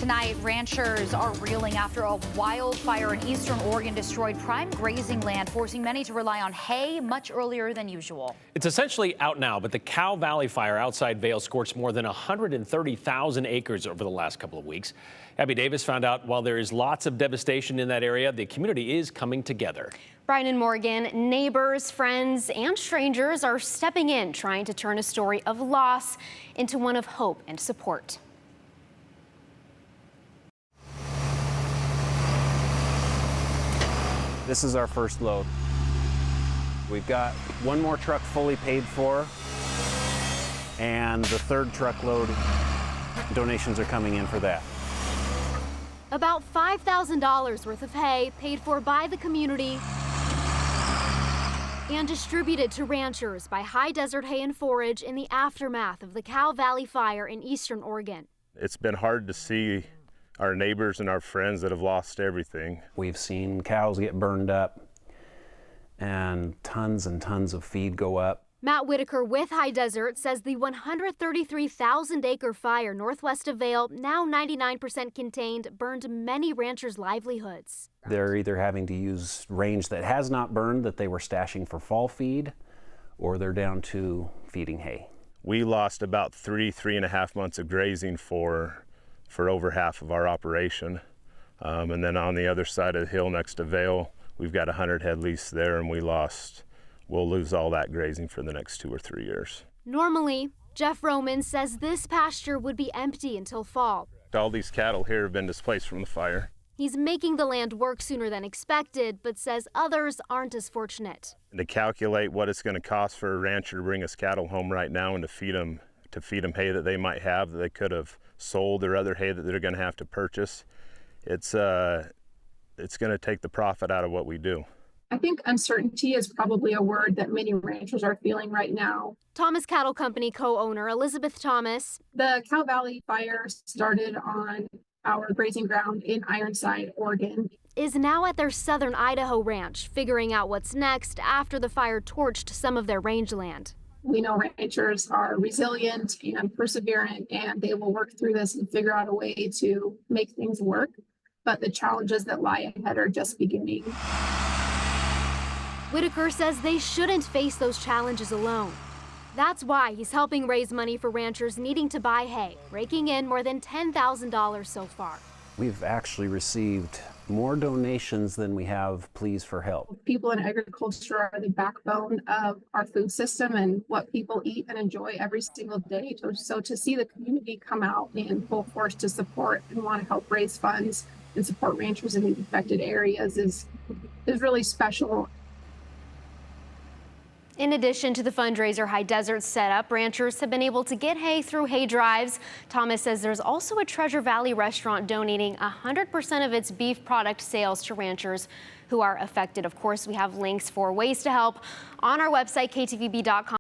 Tonight, ranchers are reeling after a wildfire in eastern Oregon destroyed prime grazing land, forcing many to rely on hay much earlier than usual. It's essentially out now, but the Cow Valley fire outside Vail scorched more than 130,000 acres over the last couple of weeks. Abby Davis found out while there is lots of devastation in that area, the community is coming together. Brian and Morgan, neighbors, friends, and strangers are stepping in, trying to turn a story of loss into one of hope and support. This is our first load. We've got one more truck fully paid for, and the third truckload donations are coming in for that. About $5,000 worth of hay paid for by the community and distributed to ranchers by High Desert Hay and Forage in the aftermath of the Cow Valley fire in eastern Oregon. It's been hard to see our neighbors and our friends that have lost everything. We've seen cows get burned up and tons of feed go up. Matt Whitaker with High Desert says the 133,000-acre fire northwest of Vail, now 99% contained, burned many ranchers' livelihoods. They're either having to use range that has not burned that they were stashing for fall feed, or they're down to feeding hay. We lost about three and a half months of grazing for over half of our operation. And then on the other side of the hill next to Vail, we've got 100 head lease there, and we'll lose all that grazing for the next 2 or 3 years. Normally, Jeff Roman says this pasture would be empty until fall. All these cattle here have been displaced from the fire. He's making the land work sooner than expected, but says others aren't as fortunate. And to calculate what it's going to cost for a rancher to bring us cattle home right now and to feed them hay that they might have that they could have sold, or other hay that they're going to have to purchase, it's going to take the profit out of what we do. I think uncertainty is probably a word that many ranchers are feeling right now. Thomas Cattle Company co-owner Elizabeth Thomas. The Cow Valley fire started on our grazing ground in Ironside, Oregon. Is now at their southern Idaho ranch, figuring out what's next after the fire torched some of their rangeland. We know ranchers are resilient and perseverant, and they will work through this and figure out a way to make things work. But the challenges that lie ahead are just beginning. Whitaker says they shouldn't face those challenges alone. That's why he's helping raise money for ranchers needing to buy hay, raking in more than $10,000 so far. We've actually received more donations than we have pleas for help. People in agriculture are the backbone of our food system and what people eat and enjoy every single day. So to see the community come out in full force to support and want to help raise funds and support ranchers in these affected areas is really special. In addition to the fundraiser High Desert set up, ranchers have been able to get hay through hay drives. Thomas says there's also a Treasure Valley restaurant donating 100% of its beef product sales to ranchers who are affected. Of course, we have links for ways to help on our website, ktvb.com.